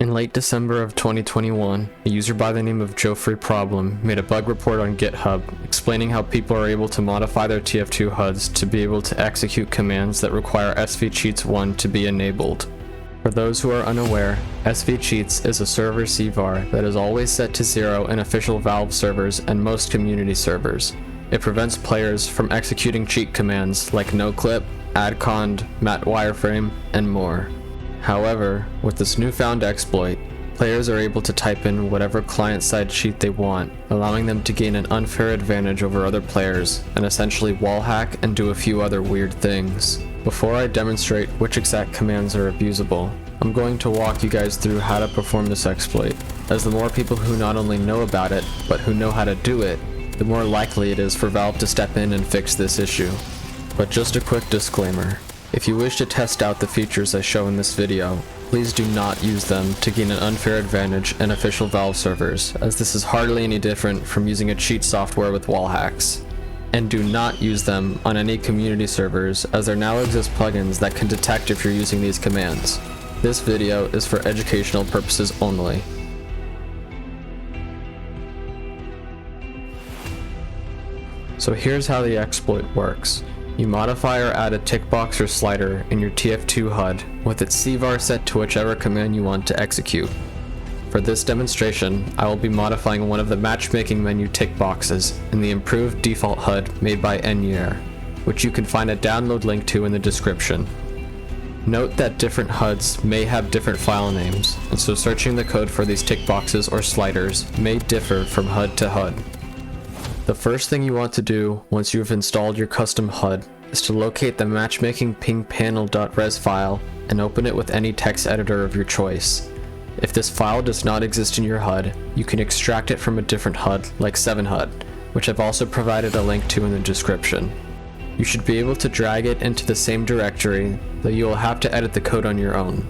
In late December of 2021, a user by the name of JoeFreeProblem made a bug report on GitHub explaining how people are able to modify their TF2 HUDs to be able to execute commands that require svcheats 1 to be enabled. For those who are unaware, svcheats is a server CVAR that is always set to 0 in official Valve servers and most community servers. It prevents players from executing cheat commands like noclip, addcond, mat wireframe, and more. However, with this newfound exploit, players are able to type in whatever client-side cheat they want, allowing them to gain an unfair advantage over other players, and essentially wallhack and do a few other weird things. Before I demonstrate which exact commands are abusable, I'm going to walk you guys through how to perform this exploit, as the more people who not only know about it, but who know how to do it, the more likely it is for Valve to step in and fix this issue. But just a quick disclaimer. If you wish to test out the features I show in this video, please do not use them to gain an unfair advantage in official Valve servers, as this is hardly any different from using a cheat software with wall hacks. And do not use them on any community servers, as there now exist plugins that can detect if you're using these commands. This video is for educational purposes only. So here's how the exploit works. You modify or add a tick box or slider in your TF2 HUD with its CVAR set to whichever command you want to execute. For this demonstration, I will be modifying one of the matchmaking menu tick boxes in the improved default HUD made by Enyer, which you can find a download link to in the description. Note that different HUDs may have different file names, and so searching the code for these tick boxes or sliders may differ from HUD to HUD. The first thing you want to do once you've installed your custom HUD is to locate the matchmaking ping panel.res file and open it with any text editor of your choice. If this file does not exist in your HUD, you can extract it from a different HUD like 7HUD, which I've also provided a link to in the description. You should be able to drag it into the same directory, though you will have to edit the code on your own.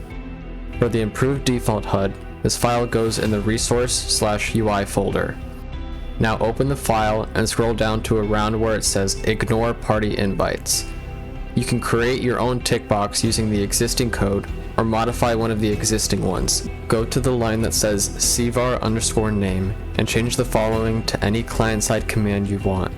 For the improved default HUD, this file goes in the resource/UI folder. Now open the file and scroll down to around where it says Ignore Party Invites. You can create your own tick box using the existing code or modify one of the existing ones. Go to the line that says CVAR_name and change the following to any client-side command you want.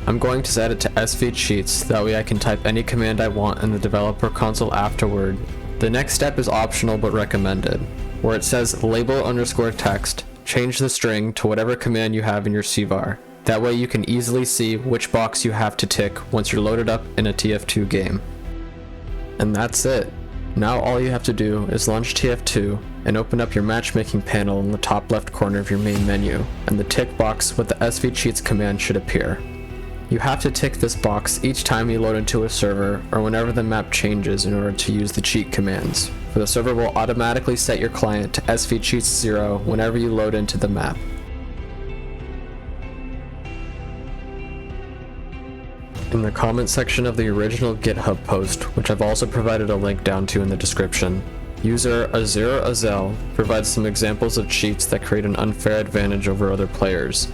I'm going to set it to svcheats, that way I can type any command I want in the developer console afterward. The next step is optional but recommended, where it says label_text. Change the string to whatever command you have in your CVAR. That way you can easily see which box you have to tick once you're loaded up in a TF2 game. And that's it. Now all you have to do is launch TF2 and open up your matchmaking panel in the top left corner of your main menu, and the tick box with the svcheats command should appear. You have to tick this box each time you load into a server or whenever the map changes in order to use the cheat commands, for the server will automatically set your client to svcheats 0 whenever you load into the map. In the comment section of the original GitHub post, which I've also provided a link down to in the description, user Azure provides some examples of cheats that create an unfair advantage over other players.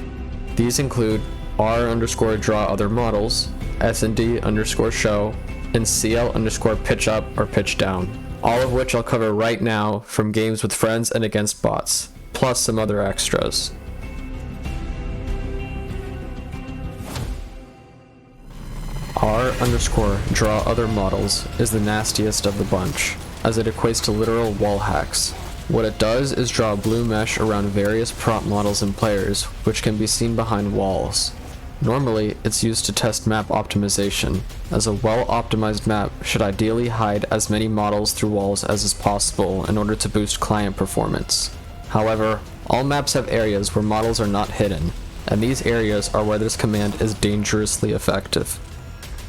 These include r_draw other models, snd_show, and cl_pitch up or pitch down, all of which I'll cover right now from games with friends and against bots, plus some other extras. r_draw other models is the nastiest of the bunch, as it equates to literal wall hacks. What it does is draw blue mesh around various prop models and players, which can be seen behind walls. Normally, it's used to test map optimization, as a well-optimized map should ideally hide as many models through walls as is possible in order to boost client performance. However, all maps have areas where models are not hidden, and these areas are where this command is dangerously effective.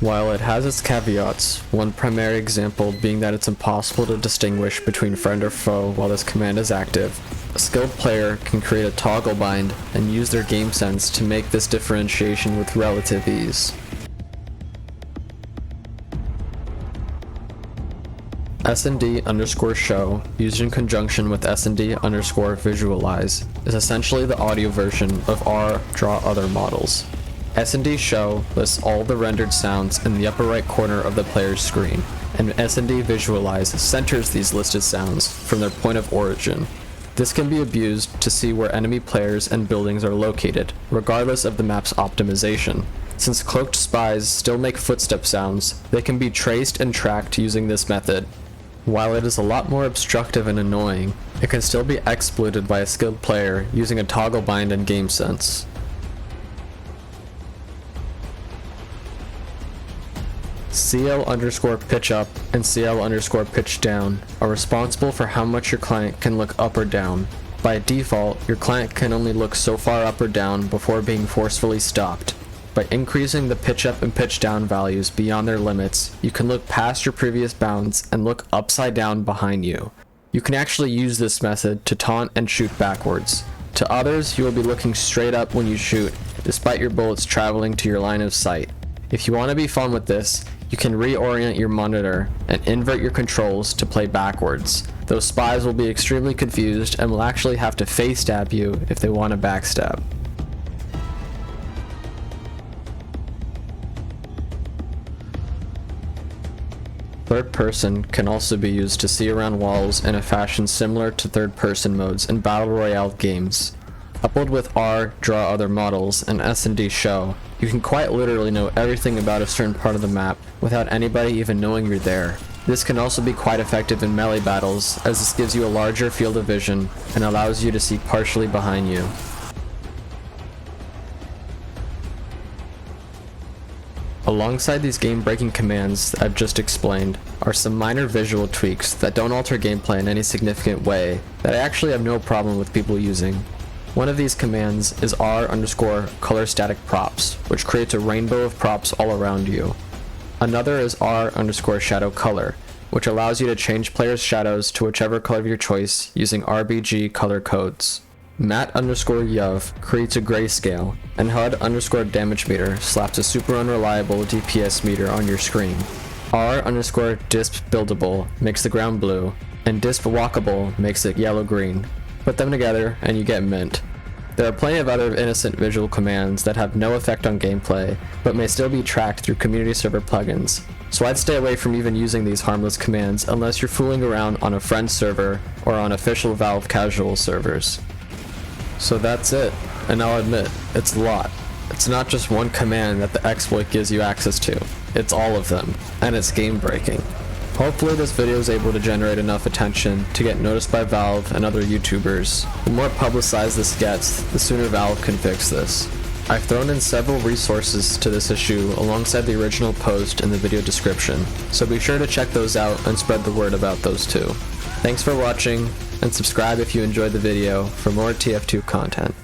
While it has its caveats, one primary example being that it's impossible to distinguish between friend or foe while this command is active, a skilled player can create a toggle bind and use their game sense to make this differentiation with relative ease. snd_show, used in conjunction with snd_visualize, is essentially the audio version of draw other models. snd_show lists all the rendered sounds in the upper right corner of the player's screen, and snd_visualize centers these listed sounds from their point of origin. This can be abused to see where enemy players and buildings are located, regardless of the map's optimization. Since cloaked spies still make footstep sounds, they can be traced and tracked using this method. While it is a lot more obstructive and annoying, it can still be exploited by a skilled player using a toggle bind and game sense. CL_pitch up and CL_pitch down are responsible for how much your client can look up or down. By default, your client can only look so far up or down before being forcefully stopped. By increasing the pitch up and pitch down values beyond their limits, you can look past your previous bounds and look upside down behind you. You can actually use this method to taunt and shoot backwards. To others, you will be looking straight up when you shoot, despite your bullets traveling to your line of sight. If you want to be fun with this, you can reorient your monitor and invert your controls to play backwards. Those spies will be extremely confused and will actually have to face stab you if they want to backstab. Third person can also be used to see around walls in a fashion similar to third person modes in Battle Royale games. Coupled with draw other models and snd_show, you can quite literally know everything about a certain part of the map without anybody even knowing you're there. This can also be quite effective in melee battles, as this gives you a larger field of vision and allows you to see partially behind you. Alongside these game-breaking commands I've just explained are some minor visual tweaks that don't alter gameplay in any significant way that I actually have no problem with people using. One of these commands is r_color static props, which creates a rainbow of props all around you. Another is r_shadow color, which allows you to change players' shadows to whichever color of your choice using RBG color codes. mat_yuv creates a grayscale, and HUD_damage meter slaps a super unreliable DPS meter on your screen. r_disp buildable makes the ground blue, and disp walkable makes it yellow-green. Put them together and you get mint. There are plenty of other innocent visual commands that have no effect on gameplay, but may still be tracked through community server plugins, so I'd stay away from even using these harmless commands unless you're fooling around on a friend server or on official Valve casual servers. So that's it, and I'll admit, it's a lot. It's not just one command that the exploit gives you access to, it's all of them, and it's game breaking. Hopefully this video is able to generate enough attention to get noticed by Valve and other YouTubers. The more publicized this gets, the sooner Valve can fix this. I've thrown in several resources to this issue alongside the original post in the video description, so be sure to check those out and spread the word about those too. Thanks for watching, and subscribe if you enjoyed the video for more TF2 content.